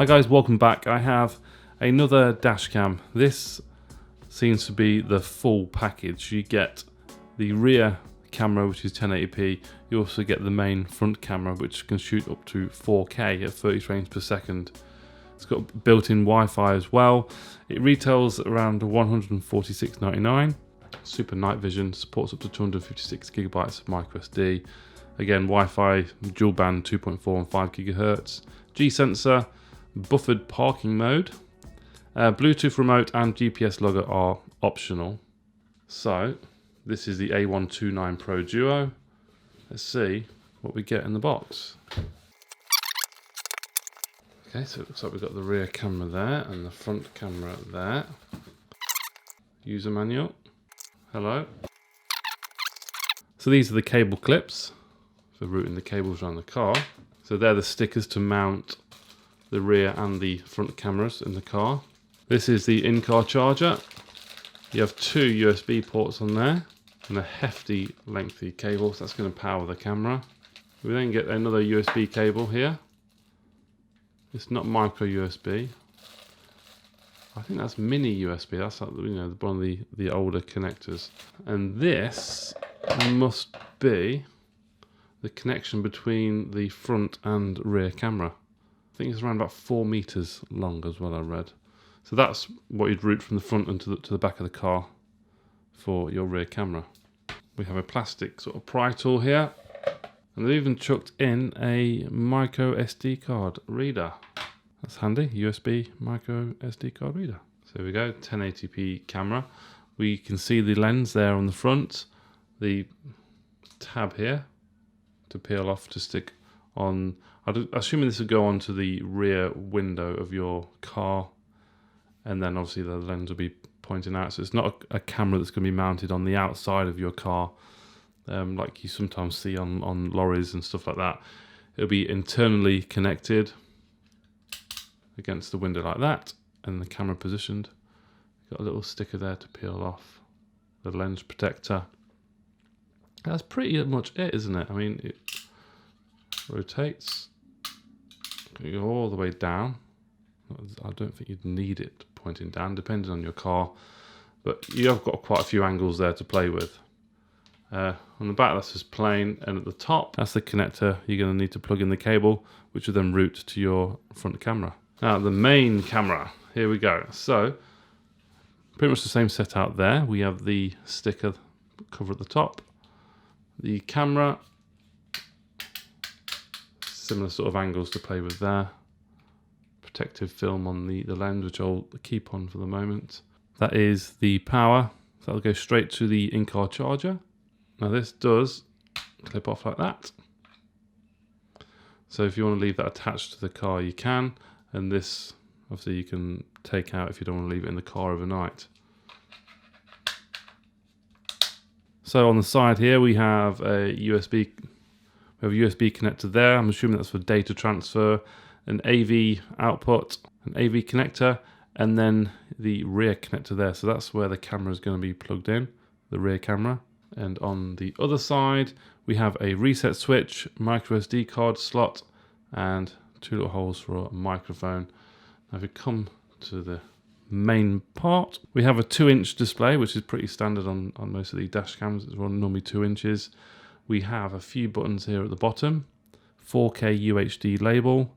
Hi guys, welcome back. I have another dash cam. This seems to be the full package. You get the rear camera, which is 1080p. You also get the main front camera, which can shoot up to 4K at 30 frames per second. It's got built-in Wi-Fi as well. It retails around $146.99. Super night vision, supports up to 256 gigabytes of microSD. Again, Wi-Fi, dual band 2.4 and 5 gigahertz. G sensor, buffered parking mode, Bluetooth remote and GPS logger are optional. So this is the A129 Pro Duo. Let's see what we get in the box. Okay, so it looks like we've got the rear camera there and the front camera there. User manual. Hello. So these are the cable clips for routing the cables around the car. So they're the stickers to mount the rear and the front cameras in the car. This is the in-car charger. You have two USB ports on there and a hefty lengthy cable, so that's going to power the camera. We then get another USB cable here. It's not micro USB. I think that's mini USB. That's like, you know, one of the older connectors. And this must be the connection between the front and rear camera. I think it's around about 4 meters long as well, I read. So that's what you'd route from the front and to the back of the car for your rear camera. We have a plastic sort of pry tool here. And they've even chucked in a micro SD card reader. That's handy, USB micro SD card reader. So here we go, 1080p camera. We can see the lens there on the front. The tab here to peel off to stick on. I'm assuming this would go onto the rear window of your car, and then obviously the lens will be pointing out. So it's not a camera that's going to be mounted on the outside of your car, like you sometimes see on lorries and stuff like that. It'll be internally connected against the window like that, and the camera positioned. Got a little sticker there to peel off. The lens protector. That's pretty much it, isn't it? I mean, it rotates. You go all the way down. I don't think you'd need it pointing down, depending on your car. But you have got quite a few angles there to play with. On the back, that's just plain. And at the top, that's the connector. You're going to need to plug in the cable, which will then route to your front camera. Now, the main camera. Here we go. So, pretty much the same setup there. We have the sticker cover at the top. The camera, similar sort of angles to play with there. Protective film on the lens, which I'll keep on for the moment. That is the power. So that'll go straight to the in-car charger. Now this does clip off like that. So if you want to leave that attached to the car, you can. And this, obviously, you can take out if you don't want to leave it in the car overnight. So on the side here, we have a USB connector there. I'm assuming that's for data transfer, an AV output, an AV connector, and then the rear connector there. So that's where the camera is going to be plugged in, the rear camera. And on the other side, we have a reset switch, micro SD card slot, and two little holes for a microphone. Now if we come to the main part, we have a 2-inch display, which is pretty standard on most of the dash cams. It's normally 2 inches. We have a few buttons here at the bottom, 4K UHD label,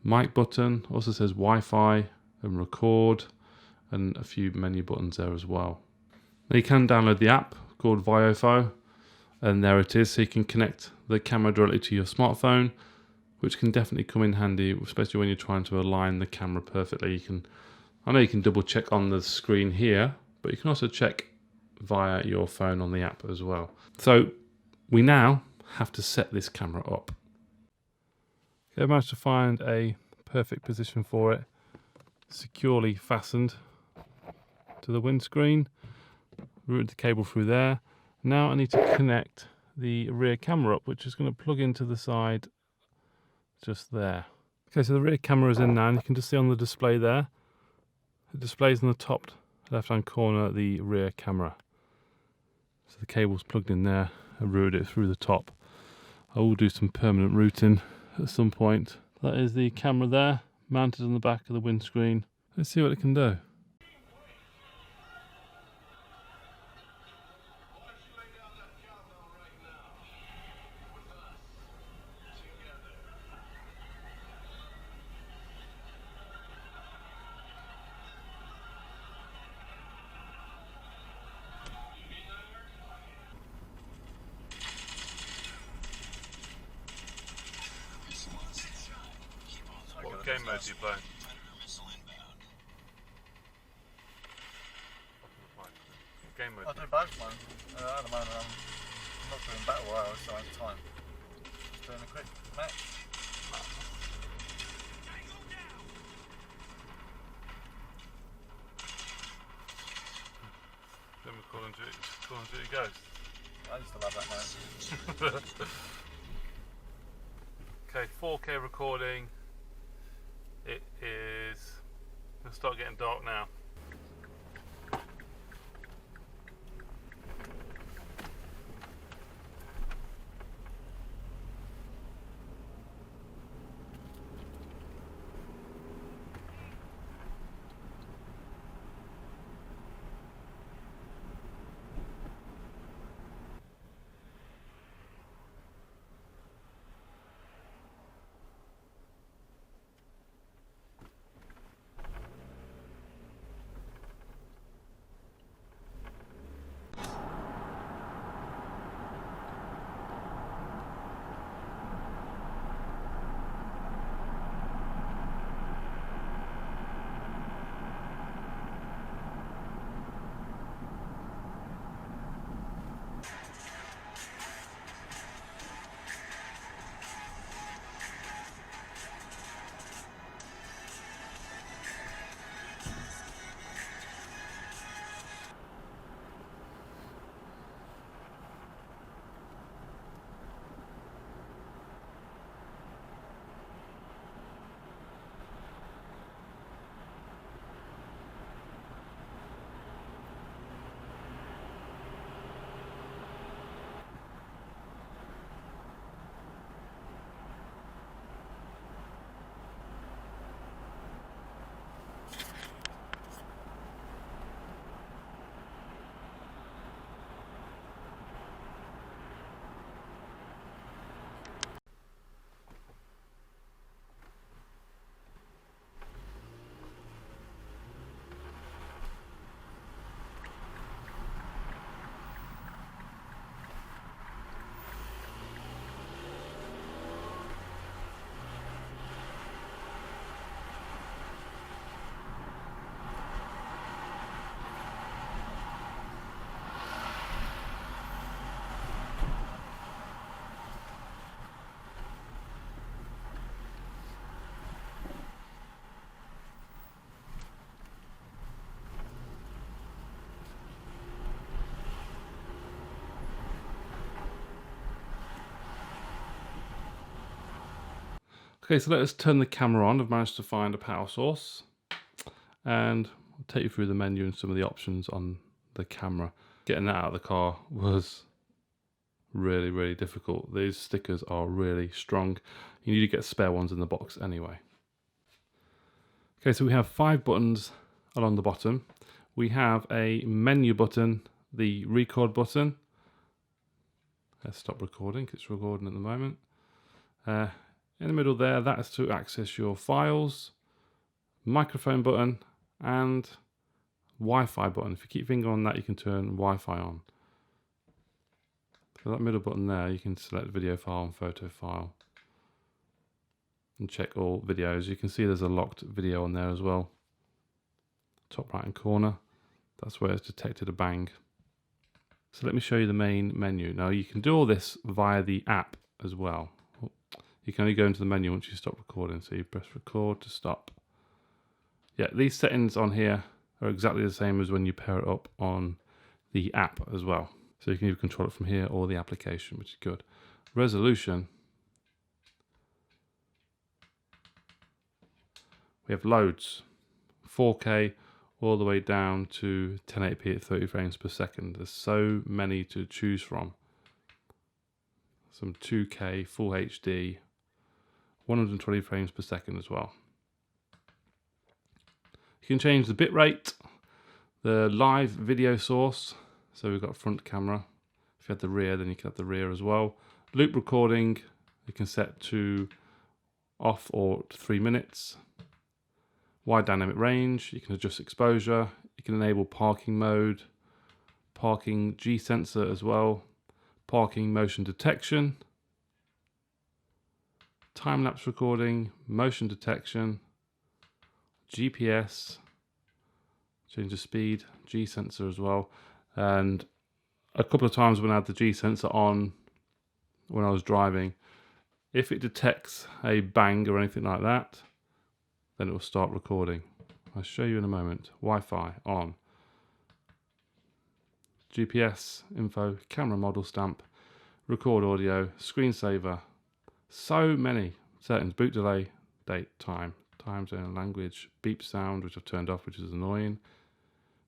mic button, also says Wi-Fi and record, and a few menu buttons there as well. Now you can download the app called VIOFO, and there it is. So you can connect the camera directly to your smartphone, which can definitely come in handy, especially when you're trying to align the camera perfectly. I know you can double check on the screen here, but you can also check via your phone on the app as well. So we now have to set this camera up. Okay, I managed to find a perfect position for it, securely fastened to the windscreen. Routed the cable through there. Now I need to connect the rear camera up, which is going to plug into the side just there. Okay, so the rear camera is in now, and you can just see on the display there, it displays in the top left hand corner the rear camera. So the cable's plugged in there and routed it through the top. I will do some permanent routing at some point. That is the camera there, mounted on the back of the windscreen. Let's see what it can do. What game mode do you play? Game mode. I do both, man. At the moment, I'm not doing battle royale, so I have time. Just doing a quick match. Then we're Call of Duty Ghost. I used to love that, mate. Okay, 4K recording. It is. It'll start getting dark now. Okay, so let us turn the camera on. I've managed to find a power source, and I'll take you through the menu and some of the options on the camera. Getting that out of the car was really, really difficult. These stickers are really strong. You need to get spare ones in the box anyway. Okay, so we have 5 buttons along the bottom. We have a menu button, the record button. Let's stop recording, it's recording at the moment. In the middle there, that is to access your files, microphone button, and Wi-Fi button. If you keep your finger on that, you can turn Wi-Fi on. So that middle button there, you can select video file and photo file and check all videos. You can see there's a locked video on there as well. Top right hand corner, that's where it's detected a bang. So let me show you the main menu. Now you can do all this via the app as well. You can only go into the menu once you stop recording. So you press record to stop. Yeah, these settings on here are exactly the same as when you pair it up on the app as well. So you can either control it from here or the application, which is good. Resolution. We have loads. 4K all the way down to 1080p at 30 frames per second. There's so many to choose from. Some 2K, full HD, 120 frames per second as well. You can change the bitrate, the live video source. So we've got front camera. If you had the rear, then you can have the rear as well. Loop recording, you can set to off or to 3 minutes. Wide dynamic range, you can adjust exposure. You can enable parking mode, parking G sensor as well, parking motion detection, time-lapse recording, motion detection, GPS, change the speed, G sensor as well. And a couple of times when I had the G sensor on when I was driving, if it detects a bang or anything like that, then it will start recording. I'll show you in a moment. Wi-Fi on. GPS, info, camera model stamp, record audio, screensaver. So many settings. Boot delay, date, time zone, language, beep sound, which I've turned off, which is annoying.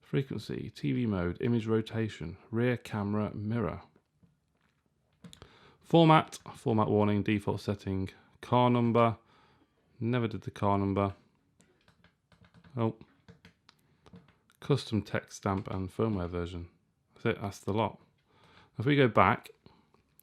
Frequency, TV mode, image rotation, rear camera mirror. Format warning, default setting, car number. Never did the car number. Oh. Custom text stamp and firmware version. That's it, that's the lot. If we go back,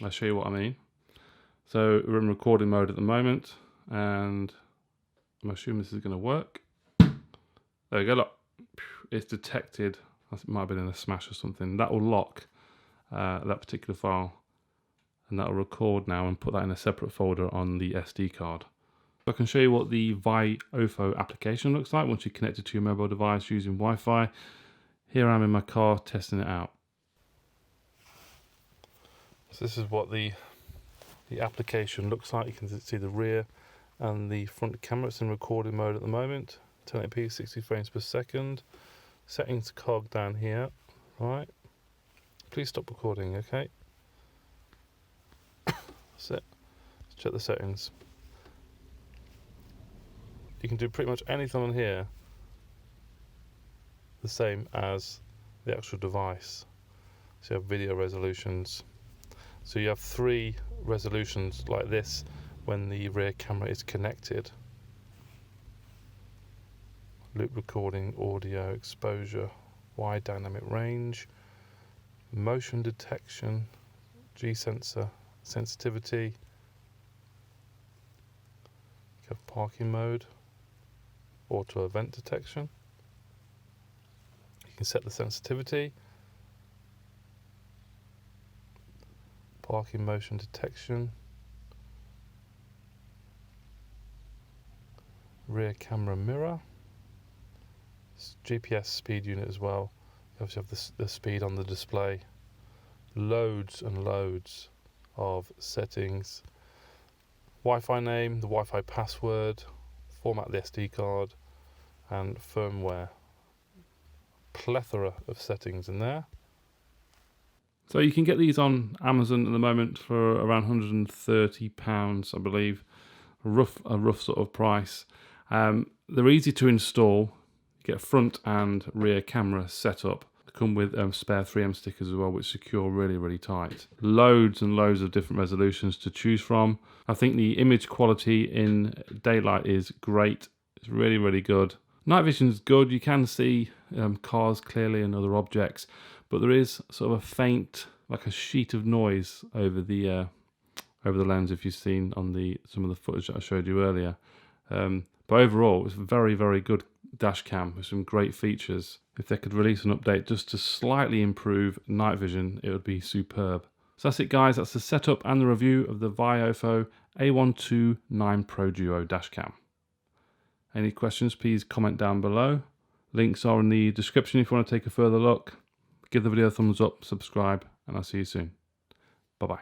I'll show you what I mean. So we're in recording mode at the moment, and I'm assuming this is going to work. There we go, look. It's detected. It might have been in a smash or something. That will lock that particular file, and that will record now and put that in a separate folder on the SD card. I can show you what the VIOFO application looks like once you connect it to your mobile device using Wi-Fi. Here I am in my car testing it out. So this is what the application looks like. You can see the rear and the front camera. It's in recording mode at the moment. 1080p, 60 frames per second. Settings cog down here. Right. Please stop recording, okay? That's it. Let's check the settings. You can do pretty much anything on here the same as the actual device. So you have video resolutions. So you have 3 resolutions like this when the rear camera is connected. Loop recording, audio, exposure, wide dynamic range, motion detection, G sensor, sensitivity. You have parking mode, auto event detection. You can set the sensitivity, parking motion detection, rear camera mirror, GPS speed unit as well. You obviously have the speed on the display. Loads and loads of settings. Wi-Fi name, the Wi-Fi password, format the SD card, and firmware. Plethora of settings in there. So you can get these on Amazon at the moment for around £130, I believe. A rough sort of price. They're easy to install. You get front and rear camera set up. They come with spare 3M stickers as well, which secure really, really tight. Loads and loads of different resolutions to choose from. I think the image quality in daylight is great. It's really, really good. Night vision is good. You can see cars clearly and other objects, but there is sort of a faint, like a sheet of noise over the lens, if you've seen on some of the footage that I showed you earlier. But overall, it's a very, very good dash cam with some great features. If they could release an update just to slightly improve night vision, it would be superb. So that's it, guys. That's the setup and the review of the VIOFO A129 Pro Duo dash cam. Any questions, please comment down below. Links are in the description if you want to take a further look. Give the video a thumbs up, subscribe, and I'll see you soon. Bye-bye.